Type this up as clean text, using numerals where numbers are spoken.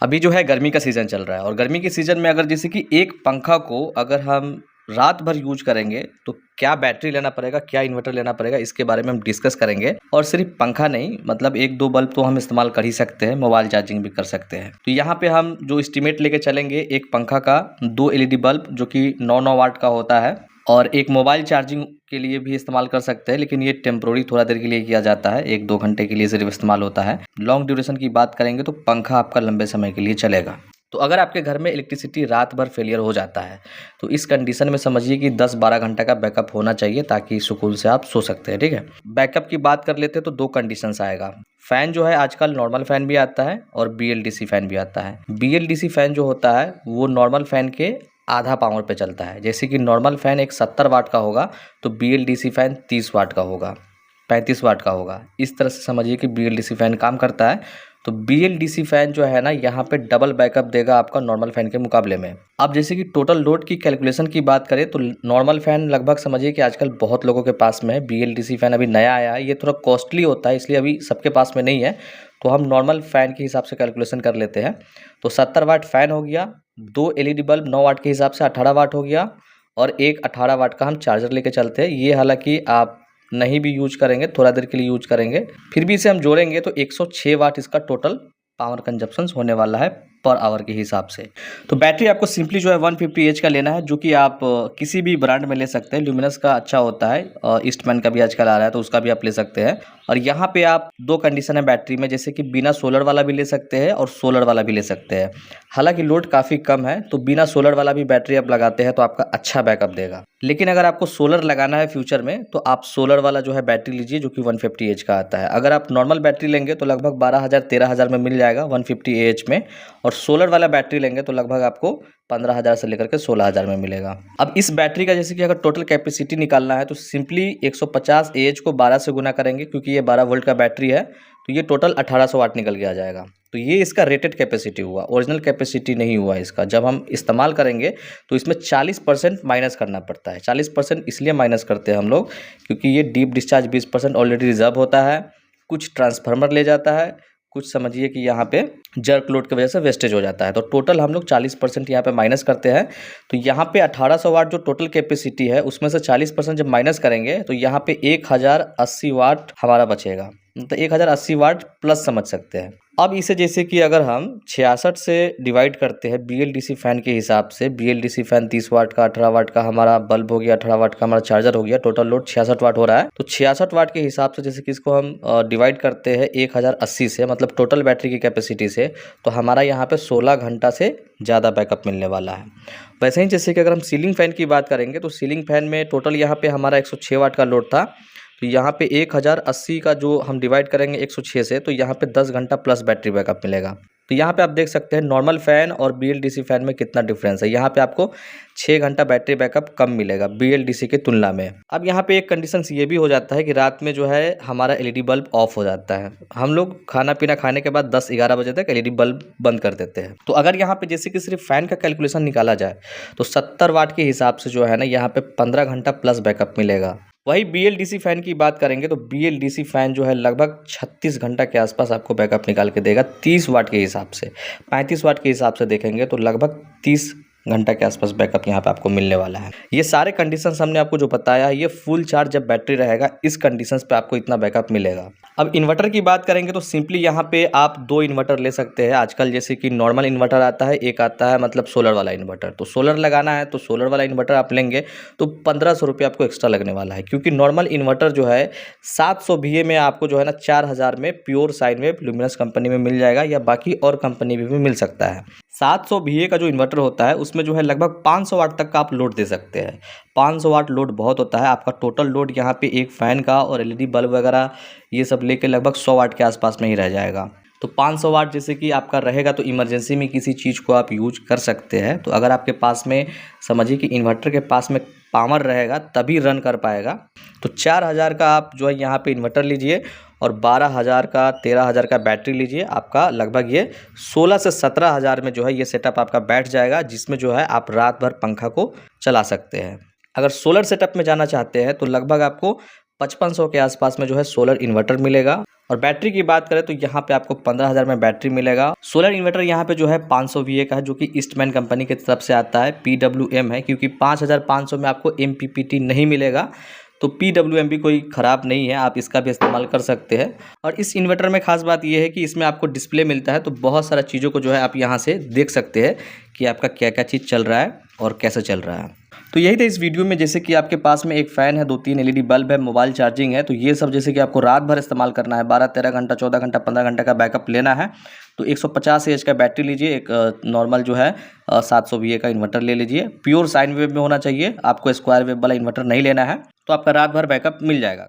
अभी जो है गर्मी का सीज़न चल रहा है और गर्मी के सीज़न में अगर जैसे कि एक पंखा को अगर हम रात भर यूज करेंगे तो क्या बैटरी लेना पड़ेगा, क्या इन्वर्टर लेना पड़ेगा, इसके बारे में हम डिस्कस करेंगे। और सिर्फ पंखा नहीं, मतलब एक दो बल्ब तो हम इस्तेमाल कर ही सकते हैं, मोबाइल चार्जिंग भी कर सकते हैं। तो यहाँ पे हम जो एस्टीमेट लेके चलेंगे, एक पंखा का 2 एलईडी बल्ब जो कि 9-9 वाट का होता है और एक मोबाइल चार्जिंग के लिए भी इस्तेमाल कर सकते हैं, लेकिन ये टेम्प्रोरी थोड़ा देर के लिए किया जाता है, 1-2 घंटे के लिए सिर्फ इस्तेमाल होता है। लॉन्ग ड्यूरेशन की बात करेंगे तो पंखा आपका लंबे समय के लिए चलेगा। तो अगर आपके घर में इलेक्ट्रिसिटी रात भर फेलियर हो जाता है तो इस कंडीशन में समझिए कि 10-12 घंटा का बैकअप होना चाहिए ताकि सुकून से आप सो सकते हैं। ठीक है, बैकअप की बात कर लेते हैं तो 2 कंडीशंस आएगा। फ़ैन जो है आजकल नॉर्मल फ़ैन भी आता है और बीएलडीसी फ़ैन भी आता है। बीएलडीसी फ़ैन जो होता है वो नॉर्मल फ़ैन के आधा पावर पे चलता है। जैसे कि नॉर्मल फ़ैन एक 70 वाट का होगा तो बीएलडीसी फ़ैन 30 वाट का होगा, 35 वाट का होगा। इस तरह से समझिए कि बीएलडीसी फ़ैन काम करता है। तो बीएलडीसी फ़ैन जो है ना, यहाँ पे डबल बैकअप देगा आपका नॉर्मल फ़ैन के मुकाबले में। अब जैसे कि टोटल लोड की कैलकुलेशन की बात करें तो नॉर्मल फ़ैन लगभग समझिए कि आजकल बहुत लोगों के पास में है। बीएलडीसी फ़ैन अभी नया आया है, ये थोड़ा कॉस्टली होता है इसलिए अभी सबके पास में नहीं है। तो हम नॉर्मल फ़ैन के हिसाब से कैलकुलेशन कर लेते हैं। तो 70 वाट फ़ैन हो गया, 2 एलईडी बल्ब 9 वाट के हिसाब से 18 वाट हो गया और एक 18 वाट का हम चार्जर लेके चलते हैं। ये हालांकि आप नहीं भी यूज करेंगे, थोड़ा देर के लिए यूज करेंगे, फिर भी इसे हम जोड़ेंगे तो 106 वाट इसका टोटल पावर कंजप्शन होने वाला है पर आवर के हिसाब से। तो बैटरी आपको सिंपली जो है 150 एच का लेना है, जो कि आप किसी भी ब्रांड में ले सकते हैं। ल्यूमिनस का अच्छा होता है, ईस्टमैन का भी आजकल आ रहा है तो उसका भी आप ले सकते हैं। और यहाँ पे आप 2 कंडीशन है बैटरी में, जैसे कि बिना सोलर वाला भी ले सकते हैं और सोलर वाला भी ले सकते हैं। हालांकि लोड काफ़ी कम है तो बिना सोलर वाला भी बैटरी आप लगाते हैं तो आपका अच्छा बैकअप देगा। लेकिन अगर आपको सोलर लगाना है फ्यूचर में तो आप सोलर वाला जो है बैटरी लीजिए जो कि 150 एच का आता है। अगर आप नॉर्मल बैटरी लेंगे तो लगभग 12,000-13,000 में मिल जाएगा 150 एच में, और सोलर वाला बैटरी लेंगे तो लगभग आपको 15,000 से लेकर के 16,000 में मिलेगा। अब इस बैटरी का जैसे कि अगर टोटल कैपेसिटी निकालना है तो सिंपली 150 एच को 12 से गुना करेंगे, क्योंकि ये 12 वोल्ट का बैटरी है तो ये टोटल 1800 वाट निकल के आ जाएगा। तो ये इसका रेटेड कैपेसिटी हुआ, ओरिजिनल कैपेसिटी नहीं हुआ इसका। जब हम इस्तेमाल करेंगे तो इसमें 40% माइनस करना पड़ता है। 40% इसलिए माइनस करते हैं हम लोग क्योंकि ये डीप डिस्चार्ज 20% ऑलरेडी रिजर्व होता है, कुछ ट्रांसफार्मर ले जाता है, कुछ समझिए कि यहाँ पे जर्क लोड की वजह से वेस्टेज हो जाता है। तो टोटल हम लोग 40% यहाँ पे माइनस करते हैं। तो यहाँ पे 1800 वाट जो टोटल कैपेसिटी है उसमें से 40% जब माइनस करेंगे तो यहाँ पे 1080 वाट हमारा बचेगा। तो 1080 वाट प्लस समझ सकते हैं। अब इसे जैसे कि अगर हम 66 से डिवाइड करते हैं बीएलडीसी फ़ैन के हिसाब से, बीएलडीसी फ़ैन 30 वाट का, 18 वाट का हमारा बल्ब हो गया, 18 वाट का हमारा चार्जर हो गया, टोटल लोड 66 वाट हो रहा है। तो 66 वाट के हिसाब से जैसे कि इसको हम डिवाइड करते हैं 1080 से, मतलब टोटल बैटरी की कैपेसिटी से, तो हमारा यहाँ पे 16 घंटा से ज़्यादा बैकअप मिलने वाला है। वैसे ही जैसे कि अगर हम सीलिंग फ़ैन की बात करेंगे तो सीलिंग फ़ैन में टोटल यहाँ पे हमारा 106 वाट का लोड था, तो यहाँ पे 1080 का जो हम डिवाइड करेंगे 106 से तो यहाँ पे 10 घंटा प्लस बैटरी बैकअप मिलेगा। तो यहाँ पे आप देख सकते हैं नॉर्मल फ़ैन और बीएलडीसी फ़ैन में कितना डिफरेंस है। यहाँ पे आपको 6 घंटा बैटरी बैकअप कम मिलेगा बीएलडीसी की तुलना में। अब यहाँ पे एक कंडीशन ये भी हो जाता है कि रात में जो है हमारा एलईडी बल्ब ऑफ हो जाता है। हम लोग खाना पीना खाने के बाद 10-11 बजे तक एलईडी बल्ब बंद कर देते हैं। तो अगर यहाँ पे जैसे कि सिर्फ फ़ैन का कैलकुलेशन निकाला जाए तो 70 वाट के हिसाब से जो है ना, यहाँ पे 15 घंटा प्लस बैकअप मिलेगा। वही बीएलडीसी फ़ैन की बात करेंगे तो बीएलडीसी फ़ैन जो है लगभग 36 घंटा के आसपास आपको बैकअप निकाल के देगा 30 वाट के हिसाब से। 35 वाट के हिसाब से देखेंगे तो लगभग 30 घंटा के आसपास बैकअप यहाँ पे आपको मिलने वाला है। ये सारे कंडीशंस हमने आपको जो बताया, ये फुल चार्ज जब बैटरी रहेगा इस कंडीशंस पे आपको इतना बैकअप मिलेगा। अब इन्वर्टर की बात करेंगे तो सिंपली यहाँ पे आप 2 इन्वर्टर ले सकते हैं आजकल। जैसे कि नॉर्मल इन्वर्टर आता है, एक आता है मतलब सोलर वाला इन्वर्टर। तो सोलर लगाना है तो सोलर वाला इन्वर्टर आप लेंगे तो 1500 रुपये आपको एक्स्ट्रा लगने वाला है, क्योंकि नॉर्मल इन्वर्टर जो है 700 VA में आपको जो है ना 4000 में pure sine wave luminous company में मिल जाएगा, या बाकी और कंपनी में भी मिल सकता है। 700 VA का जो इन्वर्टर होता है उसमें जो है लगभग 500 वाट तक का आप लोड दे सकते हैं। 500 वाट लोड बहुत होता है। आपका टोटल लोड यहाँ पे एक फ़ैन का और एलईडी बल्ब वगैरह ये सब लेके लगभग 100 वाट के आसपास में ही रह जाएगा। तो 500 वाट जैसे कि आपका रहेगा तो इमरजेंसी में किसी चीज़ को आप यूज कर सकते हैं। तो अगर आपके पास में समझिए कि इन्वर्टर के पास में पावर रहेगा तभी रन कर पाएगा। तो 4000 का आप जो है यहाँ पे इन्वर्टर लीजिए और 12,000 का 13,000 का बैटरी लीजिए। आपका लगभग ये 16 से 17,000 में जो है ये सेटअप आपका बैठ जाएगा, जिसमें जो है आप रात भर पंखा को चला सकते हैं। अगर सोलर सेटअप में जाना चाहते हैं तो लगभग आपको 5500 के आसपास में जो है सोलर इन्वर्टर मिलेगा और बैटरी की बात करें तो यहाँ पे आपको 15,000 में बैटरी मिलेगा। सोलर इन्वर्टर यहाँ पे जो है 500 VA का है, जो कि ईस्टमैन कंपनी की तरफ से आता है, PWM है, क्योंकि 5500 में आपको MPPT नहीं मिलेगा। तो PWM भी कोई ख़राब नहीं है, आप इसका भी इस्तेमाल कर सकते हैं। और इस इन्वर्टर में ख़ास बात यह है कि इसमें आपको डिस्प्ले मिलता है, तो बहुत सारा चीज़ों को जो है आप यहाँ से देख सकते हैं कि आपका क्या क्या चीज़ चल रहा है और कैसे चल रहा है। तो यही था इस वीडियो में, जैसे कि आपके पास में एक फ़ैन है, 2-3 LED बल्ब है, मोबाइल चार्जिंग है, तो ये सब जैसे कि आपको रात भर इस्तेमाल करना है, 12-13 घंटा, 14 घंटा, 15 घंटा का बैकअप लेना है, तो 150 एएच का बैटरी लीजिए। एक नॉर्मल जो है 700 VA का इन्वर्टर ले लीजिए। प्योर साइन वेव में होना चाहिए, आपको स्क्वायर वेव वाला इन्वर्टर नहीं लेना है, तो आपका रात भर बैकअप मिल जाएगा।